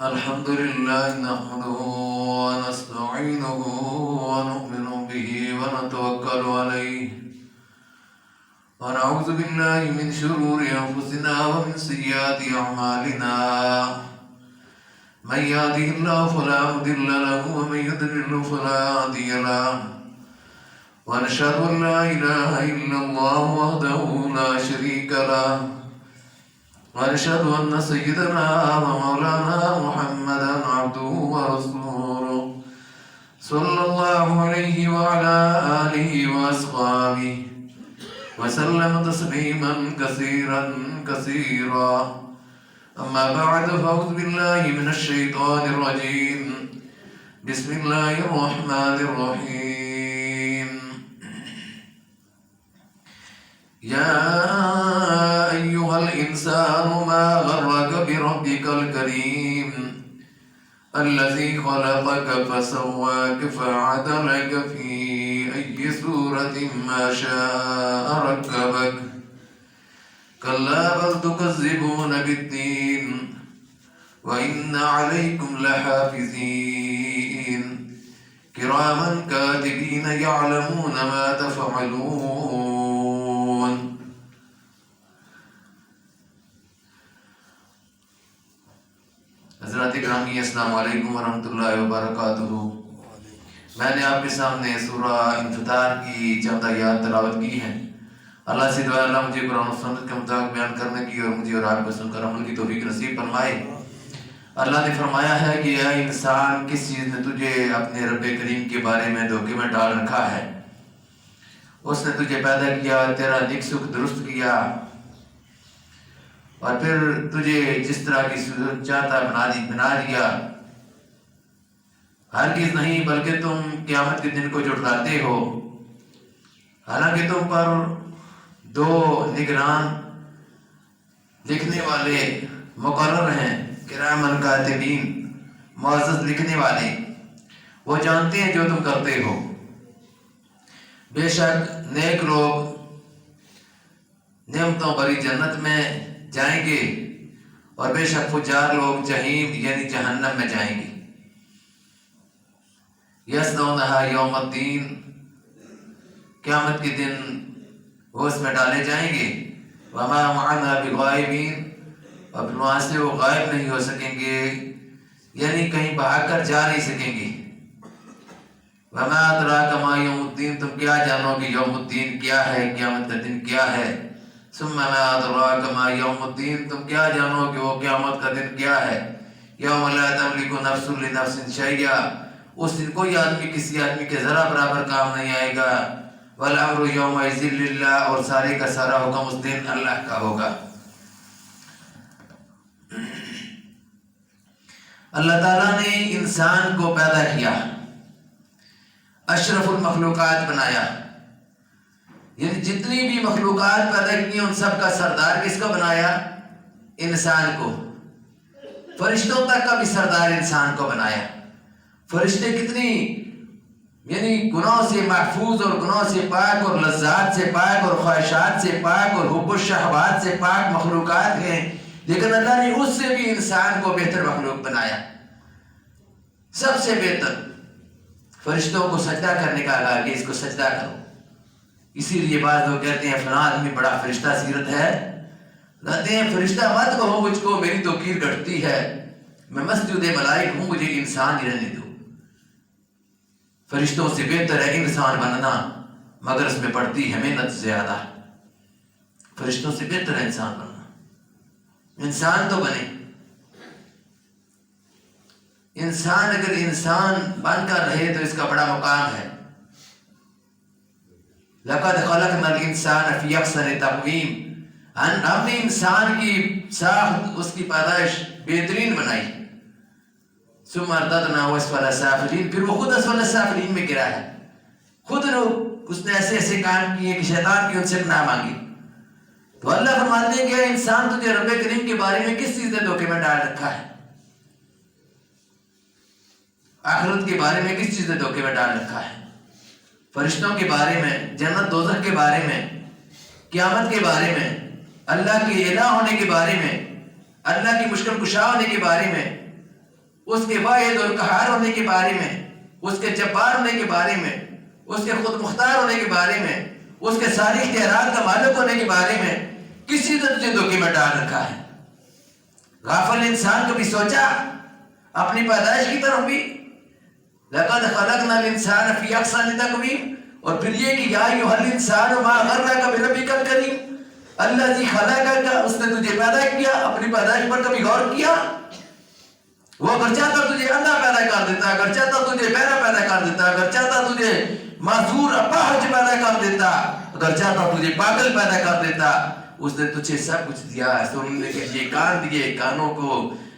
الحمد لله نحمده ونستعينه ونؤمن به ونتوكل عليه ونعوذ بالله من شرور أنفسنا ومن سيئات أعمالنا من يهده الله فلا مضل له ومن يضلل فلا هادي له ونشهد أن لا إله إلا الله وحده لا شريك له ونشهد أن سيدنا ومولانا محمدا عبده ورسوله صلى الله عليه وعلى آله وأصحابه وسلم تسليما كثيرا كثيرا. أما بعد فأعوذ بالله من الشيطان الرجيم. بسم الله الرحمن الرحيم. يا أيها الإنسان ما غرك بربك الكريم الذي خلقك فسواك فعدلك في أي صورة ما شاء ركبك كلا بل تكذبون بالدين وإن عليكم لحافظين كراما كاتبين يعلمون ما تفعلون. حضرات گرامی السلام علیکم ورحمۃ اللہ وبرکاتہ. میں نے آپ کے سامنے سورہ انفطار کی 14 آیات تلاوت کی ہیں. اللہ سے دعا اللہ مجھے قرآن و سنت کے مطابق بیان کرنے کی اور مجھے اور آپ کو سن کر عمل کی توفیق نصیب فرمائے. اللہ نے فرمایا ہے کہ اے انسان کس چیز نے تجھے اپنے رب کریم کے بارے میں دھوکے میں ڈال رکھا ہے. اس نے تجھے پیدا کیا, تیرا نیک سکھ درست کیا اور پھر تجھے جس طرح کی صورت چاہتا بنا دیا. ہرگز نہیں بلکہ تم قیامت کے دن کو جھٹلاتے ہو. حالانکہ تم پر 2 نگران لکھنے والے مقرر ہیں, کرامن کاتبین, معزز لکھنے والے. وہ جانتے ہیں جو تم کرتے ہو. بے شک نیک لوگ نعمتوں بھری جنت میں جائیں گے اور بے شک فجار لوگ جہنم یعنی جہنم میں جائیں گے. یصلونھا یوم الدین, قیامت کے دن وہ اس میں ڈالے جائیں گے. وما معنا بغائبین, اور پھر وہاں سے وہ غائب نہیں ہو سکیں گے, یعنی کہیں بھاگ کر جا نہیں سکیں گے. وما ادراک ما یوم الدین, تم کیا جانو گے یوم الدین کیا ہے, قیامت کا دن کیا ہے. ثم ما ادراک ما یوم الدین, تم کیا جانو کہ وہ قیامت کا دن کیا ہے. یوم لا تملک نفس لنفس شیئا, اس دن کوئی آدمی کسی آدمی کے ذرا برابر کام نہیں آئے گا. والامر یومئذ للہ, اور سارے کا سارا حکم اس دن اللہ کا ہوگا. اللہ تعالیٰ نے انسان کو پیدا کیا, اشرف المخلوقات بنایا. یعنی جتنی بھی مخلوقات پیدا کی ان سب کا سردار کس کو بنایا؟ انسان کو. فرشتوں تک کا بھی سردار انسان کو بنایا. فرشتے کتنی یعنی گناہوں سے محفوظ اور گناہوں سے پاک اور لذات سے پاک اور خواہشات سے پاک اور حب الشہوات سے پاک مخلوقات ہیں, لیکن اللہ نے اس سے بھی انسان کو بہتر مخلوق بنایا, سب سے بہتر. فرشتوں کو سجدہ کرنے کا کہا کہ اس کو سجدہ کرو. اسی لیے بعض لوگ کہتے ہیں فلاں آدمی بڑا فرشتہ سیرت ہے. کہتے ہیں فرشتہ مت کہو مجھ کو, میری توقیر گھٹتی ہے, میں مسجد ملائک ہوں, مجھے انسان ہی رہنے دو. فرشتوں سے بہتر ہے انسان بننا, مگر اس میں پڑتی ہے محنت زیادہ. فرشتوں سے بہتر ہے انسان بننا. انسان تو بنے. انسان اگر انسان بن کر رہے تو اس کا بڑا مقام ہے. لقد خلقنا الانسان فی احسن تقویم, ہم نے انسان کی ساخت, اس کی پیدائش بہترین بنائی. ثم رددناه اسفل سافلین, پھر وہ خود اسفل سافلین میں گرا ہے. خود اس نے ایسے ایسے کام کیے کہ شیطان کی ان سے پناہ مانگی. تو اللہ فرماتے ہیں کہ انسان تجھے رب کریم کے بارے میں کس چیز نے دھوکے میں ڈال رکھا ہے؟ آخرت کے بارے میں کس چیز نے دھوکے میں ڈال رکھا ہے؟ فرشتوں کے بارے میں, جنت دوزخ کے بارے میں, قیامت کے بارے میں, اللہ کے الہ ہونے کے بارے میں, اللہ کی مشکل کشا ہونے کے بارے میں, اس کے واحد اور قہار ہونے کے بارے میں، اس کے جبار ہونے کے بارے میں، اس کے خود مختار ہونے کے بارے میں، اس کے ساری اختیارات کا مالک ہونے کے بارے میں کسی نے تجھے دھوکے میں ڈال رکھا ہے؟ غافل انسان کبھی سوچا اپنی پیدائش کی طرف بھی؟ لَقَدْ خَلَقْنَا الْإِنسَانَ فِي أَحْسَنِ تَقْوِيمٍ، اور پھر یہ کہ یا ایھا الانسان ما غرک بربک الکریم، الذی خلقک، اس نے تجھے پیدا کیا، اپنی پیدائش پر کبھی غور کیا؟ وہ اگر چاہتا تجھے اندھا پیدا کر دیتا، اگر چاہتا تجھے بہرا پیدا کر دیتا، اگر چاہتا تجھے معذور اپاہج پیدا کر دیتا، اگر چاہتا تجھے پاگل پیدا کر دیتا، اس نے تجھے سب کچھ دیا ہے۔ سننے کے لیے کان دیے، کانوں کو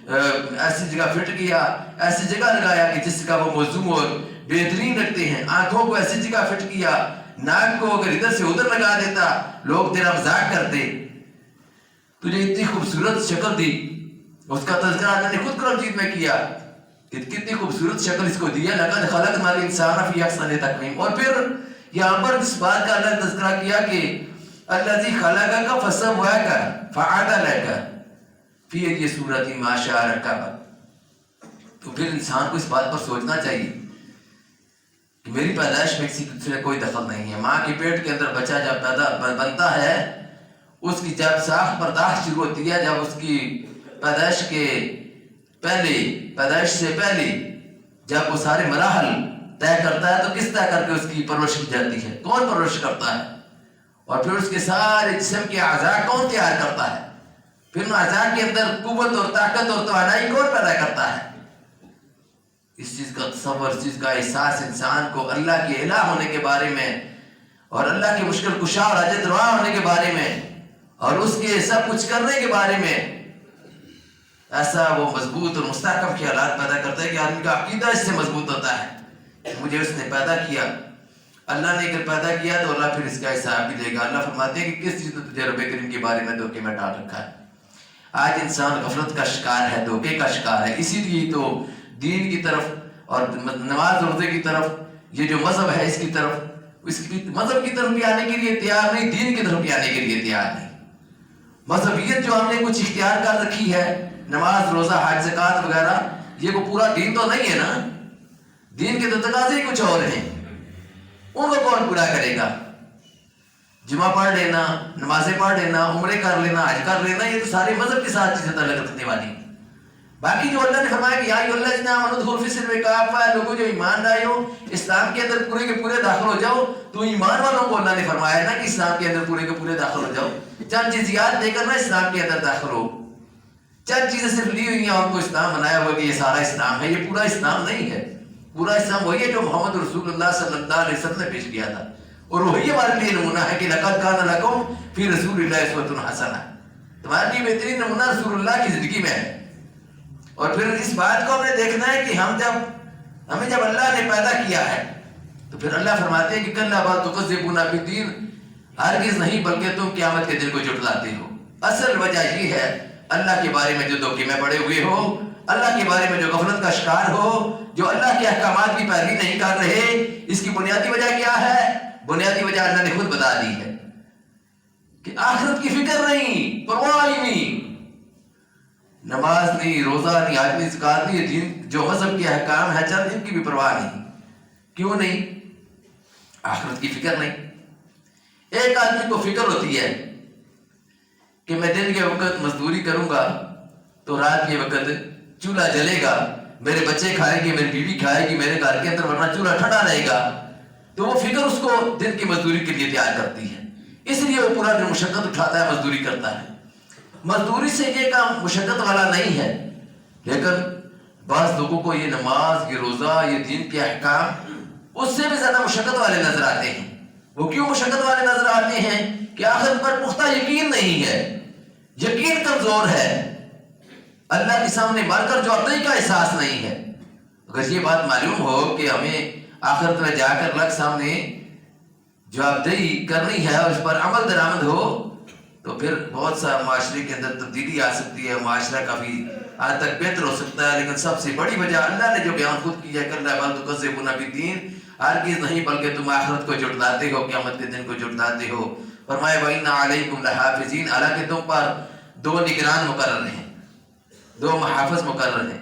ایسی جگہ فٹ کیا، ایسی جگہ لگایا کہ جس کا وہ موضوع اور بہترین رکھتے ہیں، آنکھوں کو ایسی جگہ فٹ کیا، ناک کو اگر ادھر سے ادھر لگا دیتا لوگ تیرا مذاق کرتے، تجھے اتنی خوبصورت شکل دی، اس کا تذکرہ اللہ نے خود قرآن مجید میں کیا کہ کتنی خوبصورت شکل اس کو دیا، لَقَدْ خَلَقْنَا الْإِنسَانَ فِي أَحْسَنِ تَقْوِيمٍ۔ اور پھر یہاں پر اس بات کا اللہ نے تذکرہ کیا کہ الذی خلقک فسواک فعدلک فی یہ صورت ما شاء رکب۔ تو پھر انسان کو اس بات پر سوچنا چاہیے کہ میری پیدائش میں کسی سے کوئی دخل نہیں ہے۔ ماں کے پیٹ کے اندر بچہ جب پیدا بنتا ہے، اس کی جب ساخت برداشت شروع ہوتی ہے، جب اس کی پیدائش کے پہلے، پیدائش سے پہلے جب وہ سارے مراحل طے کرتا ہے، تو کس طے کر کے اس کی پرورش کی جاتی ہے؟ کون پرورش کرتا ہے؟ اور پھر اس کے سارے جسم کے اعضاء کون تیار کرتا ہے؟ پھر ان اعضاء کے اندر قوت اور طاقت اور توانائی کون پیدا کرتا ہے؟ اس چیز کا تصور، اس چیز کا احساس انسان کو اللہ کے الہ ہونے کے بارے میں اور اللہ کے مشکل کشا اور حاجت روا ہونے کے بارے میں اور اس کے سب کچھ کرنے کے بارے میں ایسا وہ مضبوط اور مستحکم خیالات پیدا کرتا ہے کہ آدمی کا عقیدہ اس سے مضبوط ہوتا ہے کہ مجھے اس نے پیدا کیا، اللہ نے اگر پیدا کیا تو اللہ پھر اس کا حساب بھی دے گا۔ اللہ فرماتے ہیں کہ کس چیز نے تجھے رب کریم کے بارے میں دھوکے میں ڈال رکھا ہے؟ آج انسان غفلت کا شکار ہے، دھوکے کا شکار ہے۔ اسی لیے تو دین کی طرف اور نماز روزے کی طرف، یہ جو مذہب ہے اس کی طرف، اس کی مذہب کی طرف بھی آنے کے لیے تیار نہیں، دین کی طرف بھی آنے کے لیے تیار نہیں۔ مذہبیت جو ہم نے کچھ اختیار کر رکھی ہے، نماز روزہ حج زکوٰۃ وغیرہ، یہ وہ پورا دین تو نہیں ہے نا۔ دین کے تو تقاضے ہی کچھ اور ہیں، ان کو کون پورا کرے گا؟ جمعہ پڑھ لینا، نمازیں پڑھ لینا، عمرے کر لینا، حج کر لینا، یہ تو سارے مذہب کے ساتھ چیزیں تعلق رکھنے والی ہیں۔ باقی جو اللہ نے فرمایا کہ یا ایھا الذین آمنوا ادخلوا فی السلم کافہ، لوگوں جو ایمان لائے ہو اسلام کے اندر پورے کے پورے داخل ہو جاؤ، تو ایمان والوں کو اللہ نے فرمایا نا کہ اسلام کے اندر پورے کے پورے داخل ہو جاؤ، چند جزیات دے کر نا اسلام کے اندر داخل ہو، چند چیزیں صرف لی ہوئی ہیں، ان کو اسلام بنایا ہوا کہ یہ سارا اسلام ہے۔ یہ پورا اسلام نہیں ہے، پورا اسلام وہی ہے جو محمد رسول اللہ صلی اللہ علیہ وسلم نے پیش کیا تھا، اور وہی ہمارے لیے نمونہ ہے کہ لقد کان لکم فی رسول اللہ اسوۃ حسنہ، تمہارے لیے بہترین نمونہ رسول اللہ کی زندگی میں ہے۔ اور پھر اس بات کو ہم نے دیکھنا ہے کہ ہمیں جب اللہ نے پیدا کیا ہے تو پھر اللہ فرماتے ہیں کہ کلا بل تکذبون بالدین، ہرگز نہیں بلکہ تم قیامت کے دن کو جھٹلاتے ہو۔ اصل وجہ یہ ہے اللہ کے بارے میں جو دھوکے میں پڑے ہوئے ہو، اللہ کے بارے میں جو غفلت کا شکار ہو، جو اللہ کے احکامات کی پیروی نہیں کر رہے، اس کی بنیادی وجہ کیا ہے؟ بنیادی وجہ اللہ نے خود بتا دی ہے کہ آخرت کی فکر نہیں، پرواہ ہی نہیں، نماز نہیں، روزہ نہیں، حج نہیں، زکوٰۃ نہیں، دین جو مذہب کے احکام ہے چند ان کی بھی پرواہ نہیں۔ کیوں نہیں؟ آخرت کی فکر نہیں۔ ایک آدمی کو فکر ہوتی ہے کہ میں دن کے وقت مزدوری کروں گا تو رات کے وقت چولہا جلے گا، میرے بچے کھائیں گے، میری بیوی کھائے گی میرے گھر کے اندر، ورنہ چولہا ٹھنڈا رہے گا، تو وہ فکر اس کو دن کی مزدوری کے لیے تیار کرتی ہے، اس لیے وہ پورا دن مشقت اٹھاتا ہے، مزدوری کرتا ہے۔ مزدوری سے یہ کام مشقت والا نہیں ہے، لیکن بعض لوگوں کو یہ نماز، یہ روزہ، یہ دین کے احکام اس سے بھی زیادہ مشقت والے نظر آتے ہیں۔ وہ کیوں مشقت والے نظر آتے ہیں؟ کہ آخرت پر پختہ یقین نہیں ہے، یقین کمزور ہے، اللہ کے سامنے مر کر جوابدہی کا احساس نہیں ہے۔ اگر یہ بات معلوم ہو کہ ہمیں آخرت میں جا کر اللہ کے سامنے جوابدہی کرنی ہے اور اس پر عمل درآمد ہو، تو پھر بہت سا معاشرے کے اندر تبدیلی آ سکتی ہے، معاشرہ کافی حد تک بہتر ہو سکتا ہے۔ لیکن سب سے بڑی وجہ اللہ نے جو بیان خود کی ہے، کلا بل تکذبون بالدین، ہرگز نہیں بلکہ تم آخرت کو جھٹلاتے ہو، قیامت کے دن کو جھٹلاتے ہو۔ فرمایا وَإِنَّ عَلَيْكُمْ لَحَافِظِينَ، حالانکہ تم پر دو نگران مقرر ہیں، دو محافظ مقرر ہیں۔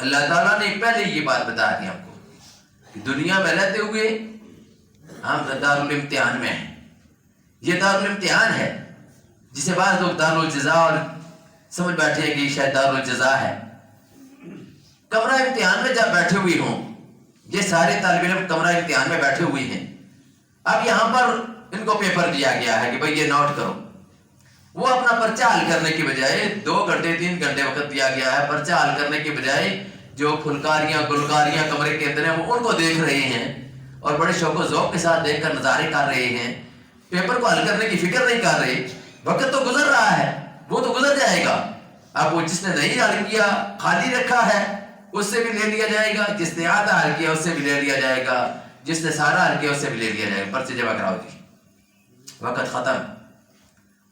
اللہ تعالیٰ نے پہلے یہ بات بتا دی ہم کو کہ دنیا میں رہتے ہوئے ہم دارالامتحان میں ہیں. یہ دارالامتحان ہے جسے بعض لوگ دارالجزا اور سمجھ بیٹھے ہیں کہ شاید دارالجزا ہے. کمرہ امتحان میں جب بیٹھے ہوئے ہوں، یہ سارے طالب علم کمرہ امتحان میں بیٹھے ہوئے ہیں. اب یہاں پر ان کو پیپر دیا گیا ہے کہ بھئی یہ نوٹ کرو. وہ اپنا پرچہ حل کرنے کی بجائے 2 گھنٹے 3 گھنٹے وقت دیا گیا ہے، پرچہ حل کرنے کی بجائے جو فنکاریاں گلکاریاں کمرے کے اندر ہیں وہ ان کو دیکھ رہے ہیں اور بڑے شوق و ذوق کے ساتھ دیکھ کر نظارے کر رہے ہیں. پیپر کو حل کرنے کی فکر نہیں کر رہے. وقت تو گزر رہا ہے، وہ تو گزر جائے گا. اب وہ جس نے نہیں حل کیا خالی رکھا ہے اس سے بھی لے لیا جائے گا، جس نے آدھا حل کیا اس سے بھی لے لیا جائے گا، جس نے سارا حل کیا اس سے بھی لے لیا جائے گا. پرچے جمع کراؤ جی، وقت ختم.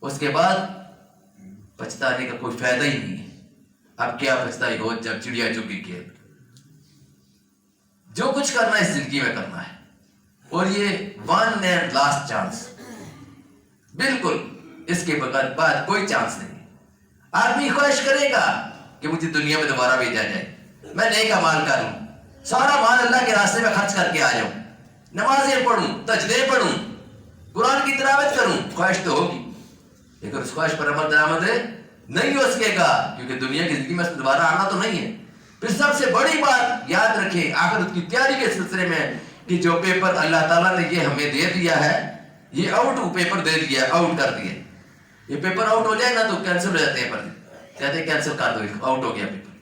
اس کے بعد پچھتانے کا کوئی فائدہ ہی نہیں ہے. اب کیا پچھتائی ہو جب چڑیا چگی کھیت. جو کچھ کرنا ہے اس زندگی میں کرنا ہے، اور یہ ون اینڈ لاسٹ چانس، بالکل اس کے بعد کوئی چانس نہیں. آدمی خواہش کرے گا کہ مجھے دنیا میں دوبارہ بھیجا جائے، میں نیک اعمال کروں، سارا مال اللہ کے راستے میں خرچ کر کے آ جاؤں، نمازیں پڑھوں، تجدید پڑھوں، قرآن کی تلاوت کروں. خواہش تو ہوگی، لیکن اس خواہش پر عمل درآمد نہیں ہو سکے گا، کیونکہ دنیا کی زندگی میں دوبارہ آنا تو نہیں ہے. پھر سب سے بڑی بات یاد رکھیں آخرت کی تیاری کے سلسلے میں کہ جو پیپر اللہ تعالیٰ نے یہ ہمیں دے دیا ہے، یہ آؤٹ پیپر دے دیا ہے، آؤٹ کر دیا. یہ پیپر آؤٹ ہو جائے نا تو کینسل ہو جاتے ہیں، کہتے ہیں کینسل کر دو، آؤٹ ہو گیا پیپر.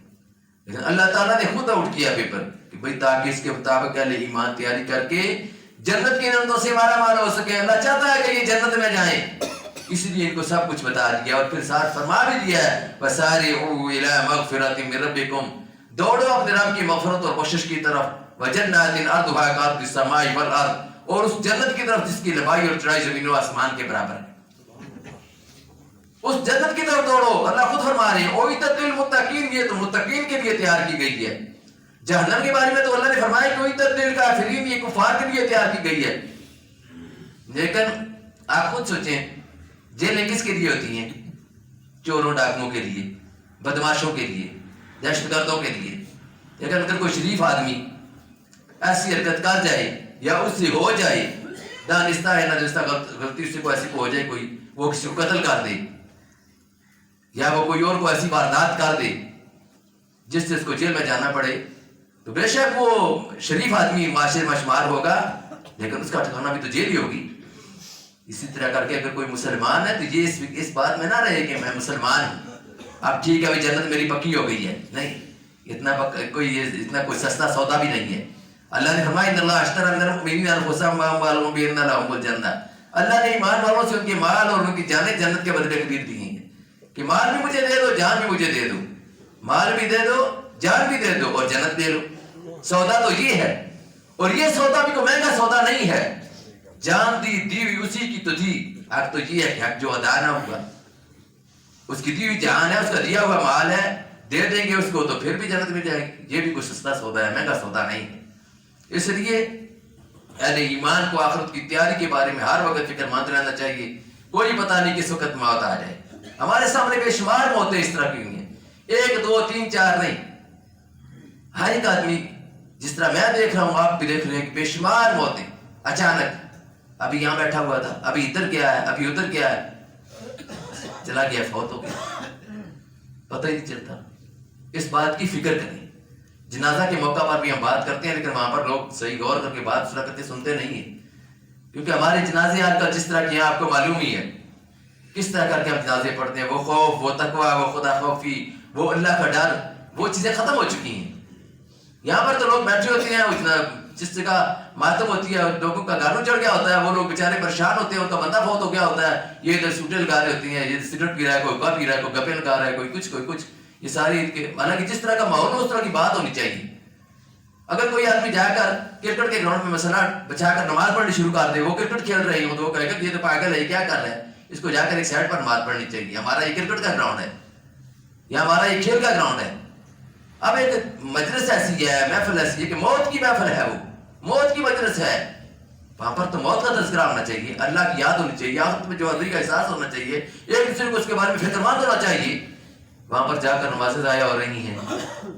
لیکن اللہ تعالیٰ نے خود آؤٹ کیا پیپر کہ بھئی تاکہ اس کے مطابق اہل ایمان تیاری کر کے جنت کی نعمتوں سے مالا مال ہو سکے. اللہ چاہتا ہے کہ یہ جنت میں جائیں، اس لیے ان کو سب کچھ بتا دیا اور پھر ساتھ فرما بھی دیا ہے وَسَارِعُوا إِلَىٰ مَغْفِرَةٍ مِّن رَبِّكُمْ، دوڑو اپنے رب کی مغفرت اور بخشش کی طرف. وَجَنَّاتٍ عَرْضُهَا كَعَرْضِ السَّمَاءِ وَالْأَرْضِ، اور اس جنت کی طرف جس کی لمبائی اور چوڑائی زمین و آسمان کے برابر ہے. اس جنت کی طرف دوڑو. اللہ خود فرما رہے ہیں اُعِدَّتْ لِلْمُتَّقِينَ، یہ تو متقین کے لیے تیار کی گئی ہے. جہنم کے بارے میں تو اللہ نے فرمایا کہ اُعِدَّتْ لِلْكَافِرِينَ، یہ کفار کے لیے تیار کی گئی ہے. لیکن آپ خود سوچیں جیلیں کس کے لیے ہوتی ہیں؟ چوروں ڈاکوؤں کے لیے، بدماشوں کے لیے، دہشت گردوں کے لیے. لیکن اگر کوئی شریف آدمی ایسی حرکت کر جائے یا اس سے ہو جائے، دانستہ ہے نادانستہ غلطی اس سے کوئی ایسی کو ہو جائے، کوئی وہ کسی کو قتل کر دے یا وہ کوئی اور کو ایسی واردات کر دے جس سے اس کو جیل میں جانا پڑے، تو بے شک وہ شریف آدمی معاشرے میں شمار ہوگا، لیکن اس کا ٹھکانہ بھی تو جیل ہی ہوگی. اسی طرح کر کے اگر کوئی مسلمان ہے تو یہ اس بات میں نہ رہے کہ میں مسلمان ہوں، اب ٹھیک ہے جنت میری پکی ہو گئی ہے. نہیں، اتنا کوئی سستا سودا بھی نہیں ہے. اللہ نے فرمایا ان اللہ اشتری من المؤمنین انفسهم واموالهم بان لهم الجنہ، اللہ نے ایمان والوں سے ان کے مال اور ان کی جانیں جنت کے بدلے خرید دی ہیں کہ مال بھی مجھے دے دو، جان بھی مجھے دے دو، مال بھی دے دو، جان بھی دے دو اور جنت دے لو. سودا تو یہ ہے، اور یہ سودا بھی کوئی مہنگا سودا نہیں ہے. جان دی ہوئی اسی کی تو تھی. حق تو یہ ہے کہ حق جو ادا نہ ہوگا، اس کی دی ہوئی جان ہے، اس کا دیا ہوا مال ہے، دے دیں گے اس کو تو پھر بھی جنت مل جائے گی. یہ بھی کوئی سستا سودا ہے، مہنگا سودا نہیں ہے. اس لیے اہل ایمان کو آخرت کی تیاری کے بارے میں ہر وقت فکر مند رہنا چاہیے. کوئی پتہ نہیں کس وقت موت آ جائے. ہمارے سامنے بے شمار موتیں اس طرح کی ہوئی ہیں، 1 2 3 4 نہیں. ہر ایک آدمی جس طرح میں دیکھ رہا ہوں آپ بھی دیکھ رہے ہیں کہ بے شمار موتیں اچانک. ابھی یہاں بیٹھا ہوا تھا، ابھی ادھر کیا ہے، ابھی ادھر کیا ہے، چلا گیا، فوت ہو گیا، پتہ ہی نہیں چلتا. اس بات کی فکر کریں. جنازہ کے موقع پر بھی ہم بات کرتے ہیں، لیکن وہاں پر لوگ صحیح غور کر کے بات سنا کرتے سنتے نہیں ہیں. کیونکہ ہمارے جنازے آج کل جس طرح کے ہیں آپ کو معلوم ہی ہے کس طرح کر کے ہم جنازے پڑھتے ہیں. وہ خوف، وہ تقویٰ، وہ خدا خوفی، وہ اللہ کا ڈر، وہ چیزیں ختم ہو چکی ہیں. یہاں پر تو لوگ بیٹھے ہوتے ہیں، جس جگہ ماتم ہوتی ہے لوگوں کا گانوں چڑھ گیا ہوتا ہے، وہ لوگ بیچارے پریشان ہوتے ہیں، ان کا بندہ فوت ہو گیا ہوتا ہے. یہ ادھر سوٹیں لگا رہے ہوتی ہیں، یہ سگریٹ پی رہا ہے، کوئی گپ پی رہا ہے، کوئی گپے لگا رہا ہے، کوئی کچھ. یہ ساری حالانکہ جس طرح کا ماحول ہو اس طرح کی بات ہونی چاہیے. اگر کوئی آدمی جا کر کرکٹ کے گراؤنڈ میں مسئلہ بچا کر نماز پڑھنی شروع کر دے، وہ کرکٹ کھیل رہی ہوں تو وہ کہے گا یہ تو پاگل ہے، کیا کر رہا ہے، اس کو جا کر ایک سائڈ پر نماز پڑھنی چاہیے. ہمارا یہ کرکٹ کا گراؤنڈ ہے یا ہمارا یہ کھیل کا گراؤنڈ ہے. اب ایک مجلس ایسی ہے، محفل ایسی ہے کہ موت کی محفل ہے، وہ موت کی مجلس ہے. وہاں پر تو موت کا تذکرہ ہونا چاہیے، اللہ کی یاد ہونی چاہیے، آخرت میں جو حاضری کا احساس ہونا چاہیے، ایک دوسرے کو اس کے بارے میں فکر مند ہونا چاہیے. وہاں پر جا کر نمازیں ضائع ہو رہی ہیں،